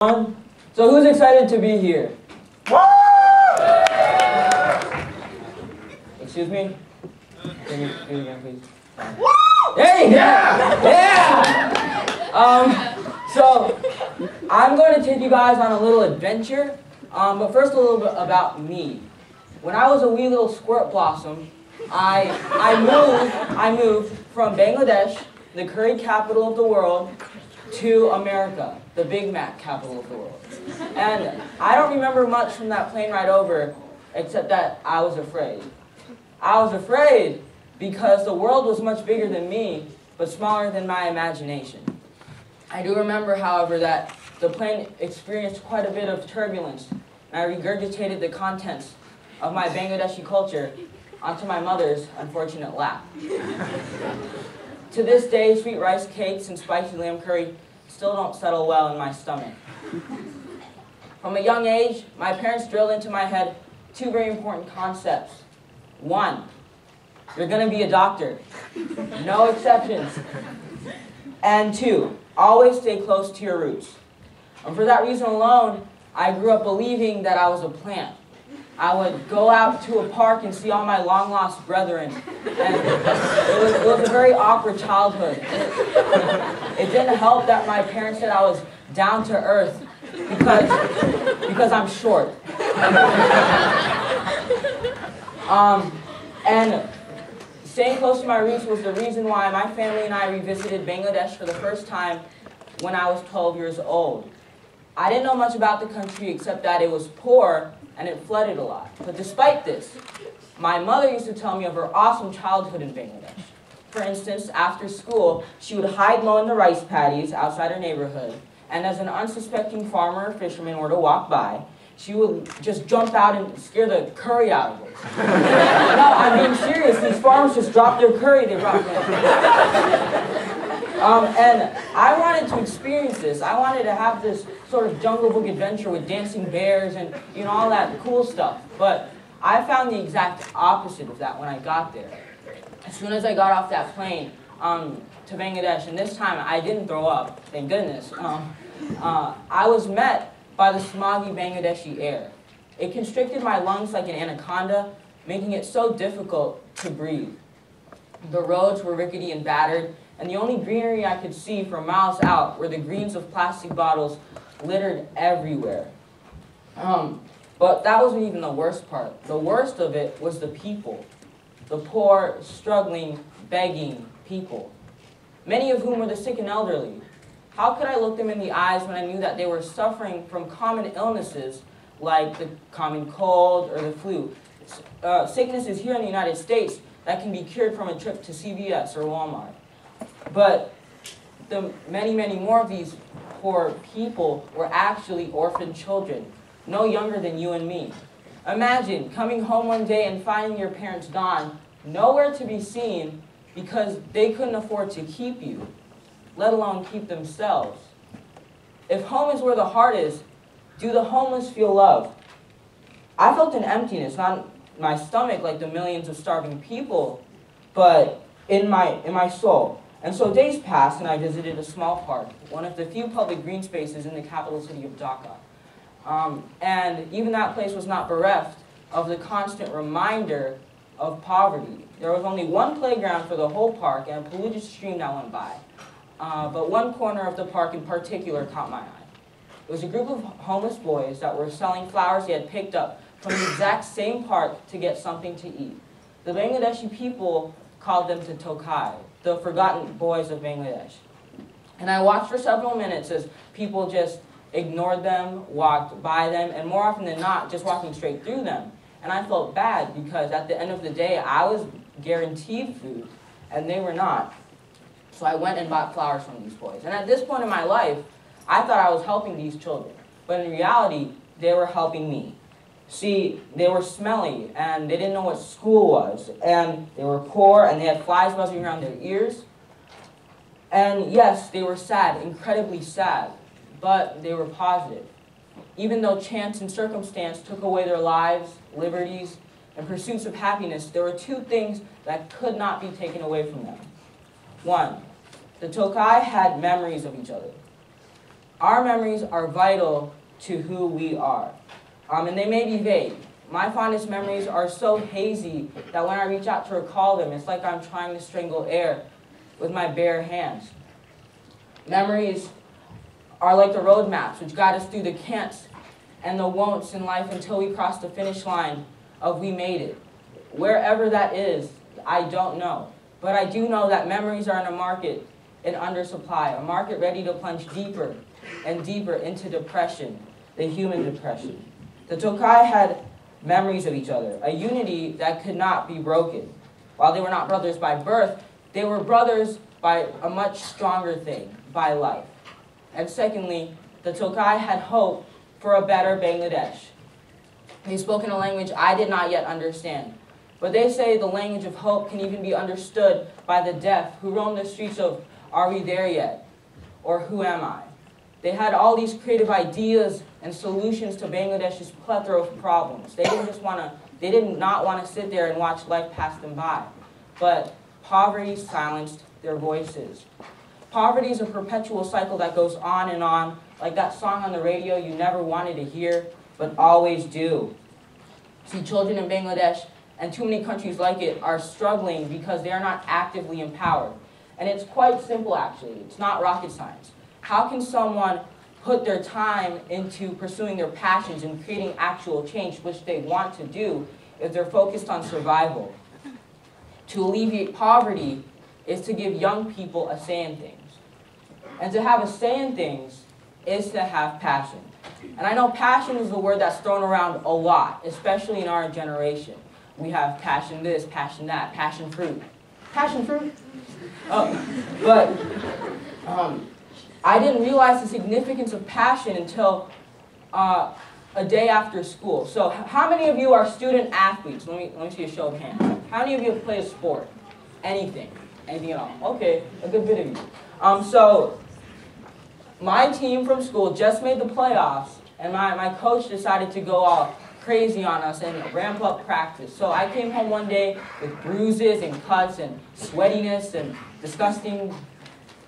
So who's excited to be here? Excuse me? Can you do it again, please? Hey! Yeah! So I'm going to take you guys on a little adventure. But first a little bit about me. When I was a wee little squirt blossom, I moved from Bangladesh, the curry capital of the world, to America, the Big Mac capital of the world. And I don't remember much from that plane ride over, except that I was afraid. I was afraid because the world was much bigger than me, but smaller than my imagination. I do remember, however, that the plane experienced quite a bit of turbulence, and I regurgitated the contents of my Bangladeshi culture onto my mother's unfortunate lap. To this day, sweet rice cakes and spicy lamb curry still don't settle well in my stomach. From a young age, my parents drilled into my head two very important concepts. One, you're going to be a doctor. No exceptions. And two, always stay close to your roots. And for that reason alone, I grew up believing that I was a plant. I would go out to a park and see all my long-lost brethren. And it was a very awkward childhood. It didn't help that my parents said I was down to earth because I'm short. And staying close to my roots was the reason why my family and I revisited Bangladesh for the first time when I was 12 years old. I didn't know much about the country except that it was poor and it flooded a lot. But despite this, my mother used to tell me of her awesome childhood in Bangladesh. For instance, after school, she would hide mowing the rice paddies outside her neighborhood, and as an unsuspecting farmer or fisherman were to walk by, she would just jump out and scare the curry out of them. No, I'm being serious. These farmers just dropped their curry they brought in. And I wanted to experience this. I wanted to have this sort of Jungle Book adventure with dancing bears and all that cool stuff. But I found the exact opposite of that when I got there. As soon as I got off that plane to Bangladesh, and this time I didn't throw up, thank goodness, I was met by the smoggy Bangladeshi air. It constricted my lungs like an anaconda, making it so difficult to breathe. The roads were rickety and battered, and the only greenery I could see for miles out were the greens of plastic bottles littered everywhere. But that wasn't even the worst part. The worst of it was the people. The poor, struggling, begging people. Many of whom were the sick and elderly. How could I look them in the eyes when I knew that they were suffering from common illnesses like the common cold or the flu? Sicknesses here in the United States that can be cured from a trip to CVS or Walmart. But the many, many more of these poor people were actually orphaned children, no younger than you and me. Imagine coming home one day and finding your parents gone, nowhere to be seen because they couldn't afford to keep you, let alone keep themselves. If home is where the heart is, do the homeless feel love? I felt an emptiness, not in my stomach like the millions of starving people, but in my soul. And so days passed and I visited a small park, one of the few public green spaces in the capital city of Dhaka. And even that place was not bereft of the constant reminder of poverty. There was only one playground for the whole park and a polluted stream that went by. But one corner of the park in particular caught my eye. It was a group of homeless boys that were selling flowers they had picked up from the exact same park to get something to eat. The Bangladeshi people called them to Tokai, the forgotten boys of Bangladesh. And I watched for several minutes as people just ignored them, walked by them, and more often than not, just walking straight through them. And I felt bad because at the end of the day, I was guaranteed food, and they were not. So I went and bought flowers from these boys. And at this point in my life, I thought I was helping these children. But in reality, they were helping me. See, they were smelly, and they didn't know what school was, and they were poor, and they had flies buzzing around their ears. And yes, they were sad, incredibly sad, but they were positive. Even though chance and circumstance took away their lives, liberties, and pursuits of happiness, there were two things that could not be taken away from them. One, the Tokai had memories of each other. Our memories are vital to who we are, and they may be vague. My fondest memories are so hazy that when I reach out to recall them, it's like I'm trying to strangle air with my bare hands. Memories are like the road maps which guide us through the can'ts and the won'ts in life until we cross the finish line of we made it. Wherever that is, I don't know. But I do know that memories are in a market in undersupply, a market ready to plunge deeper and deeper into depression, the human depression. The Tokai had memories of each other, a unity that could not be broken. While they were not brothers by birth, they were brothers by a much stronger thing, by life. And secondly, the Tokai had hope for a better Bangladesh. They spoke in a language I did not yet understand. But they say the language of hope can even be understood by the deaf who roam the streets of "Are we there yet?" or "Who am I?" They had all these creative ideas and solutions to Bangladesh's plethora of problems. They did not want to sit there and watch life pass them by. But poverty silenced their voices. Poverty is a perpetual cycle that goes on, like that song on the radio you never wanted to hear, but always do. See, children in Bangladesh and too many countries like it are struggling because they are not actively empowered. And it's quite simple, actually. It's not rocket science. How can someone put their time into pursuing their passions and creating actual change, which they want to do, if they're focused on survival? To alleviate poverty is to give young people a say in things. And to have a say in things is to have passion. And I know passion is the word that's thrown around a lot, especially in our generation. We have passion this, passion that, passion fruit. Passion fruit? But I didn't realize the significance of passion until a day after school. So how many of you are student athletes? Let me see a show of hands. How many of you have played a sport? Anything? Anything at all? Okay, a good bit of you. So my team from school just made the playoffs, and my coach decided to go all crazy on us and ramp up practice. So I came home one day with bruises and cuts and sweatiness and disgusting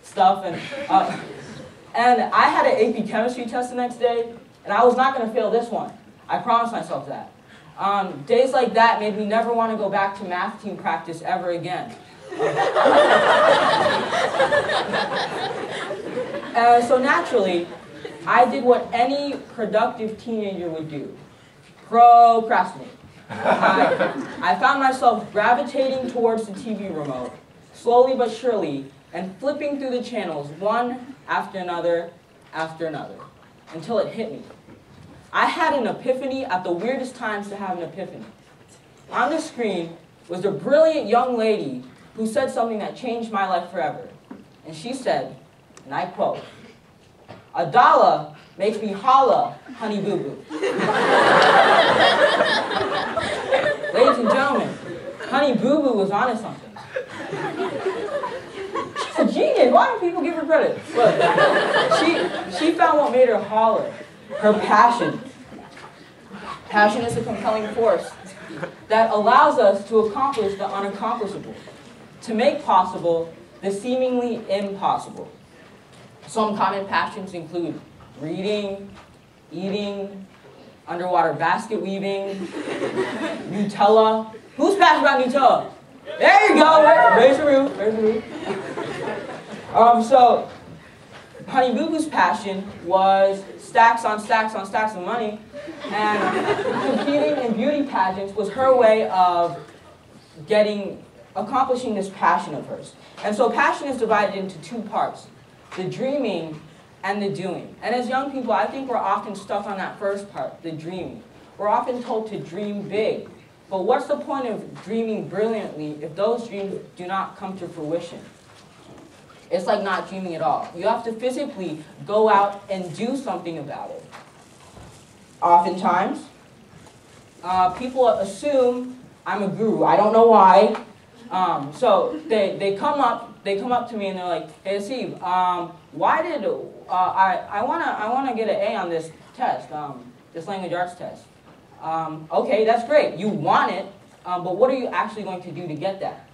stuff. And I had an AP chemistry test the next day, and I was not going to fail this one. I promised myself that. Days like that made me never want to go back to math team practice ever again. So naturally, I did what any productive teenager would do. Procrastinate. I found myself gravitating towards the TV remote, slowly but surely, and flipping through the channels, one after another, until it hit me. I had an epiphany at the weirdest times to have an epiphany. On the screen was a brilliant young lady who said something that changed my life forever. And she said, and I quote, "A dollar makes me holla, honey boo boo." Ladies and gentlemen, honey boo boo was onto something. She's a genius. Why don't people give her credit? Look, she found what made her holler. Her passion. Passion is a compelling force that allows us to accomplish the unaccomplishable, to make possible the seemingly impossible. Some common passions include reading, eating, underwater basket weaving, Nutella. Who's passionate about Nutella? There you go. Raise the roof. Raise the roof. So, Honey Boo Boo's passion was stacks on stacks on stacks of money, and competing in beauty pageants was her way of accomplishing this passion of hers. And so passion is divided into two parts, the dreaming and the doing. And as young people, I think we're often stuck on that first part, the dreaming. We're often told to dream big. But what's the point of dreaming brilliantly if those dreams do not come to fruition? It's like not dreaming at all. You have to physically go out and do something about it. Oftentimes, people assume I'm a guru. I don't know why. So they come up to me and they're like, "Hey Steve, why did I wanna get an A on this test, this language arts test?" Okay, that's great. You want it, but what are you actually going to do to get that?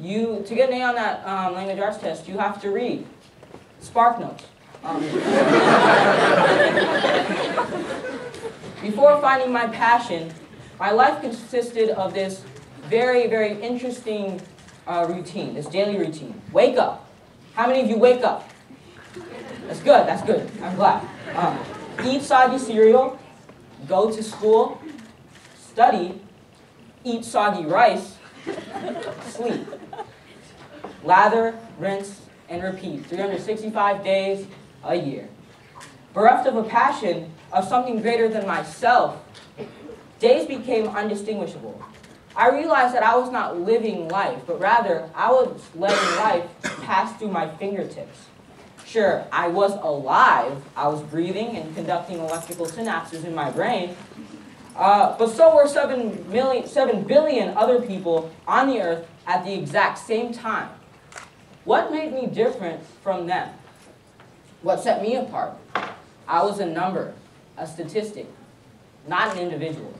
To get an A on that language arts test, you have to read SparkNotes. Before finding my passion, my life consisted of this very, very interesting routine, this daily routine. Wake up. How many of you wake up? That's good, that's good. I'm glad. Eat soggy cereal, go to school, study, eat soggy rice, sleep. Lather, rinse, and repeat 365 days a year. Bereft of a passion of something greater than myself, days became undistinguishable. I realized that I was not living life, but rather I was letting life pass through my fingertips. Sure, I was alive, I was breathing and conducting electrical synapses in my brain, but so were 7 billion other people on the earth at the exact same time. What made me different from them? What set me apart? I was a number, a statistic, not an individual.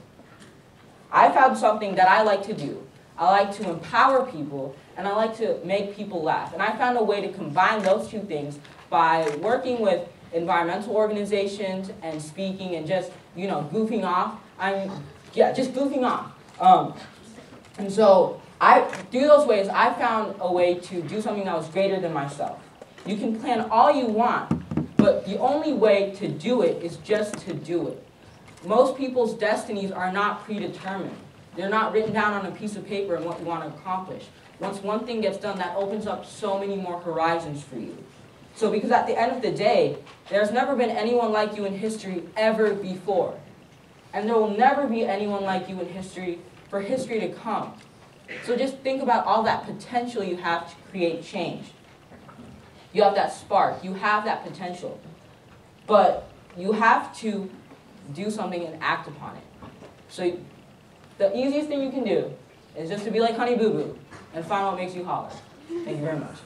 I found something that I like to do. I like to empower people, and I like to make people laugh. And I found a way to combine those two things by working with environmental organizations and speaking and just, goofing off. Just goofing off. And so through those ways, I found a way to do something that was greater than myself. You can plan all you want, but the only way to do it is just to do it. Most people's destinies are not predetermined. They're not written down on a piece of paper and what you want to accomplish. Once one thing gets done, that opens up so many more horizons for you. So because at the end of the day, there's never been anyone like you in history ever before. And there will never be anyone like you in history for history to come. So just think about all that potential you have to create change. You have that spark. You have that potential. But you have to do something and act upon it. So the easiest thing you can do is just to be like Honey Boo Boo and find what makes you holler. Thank you very much.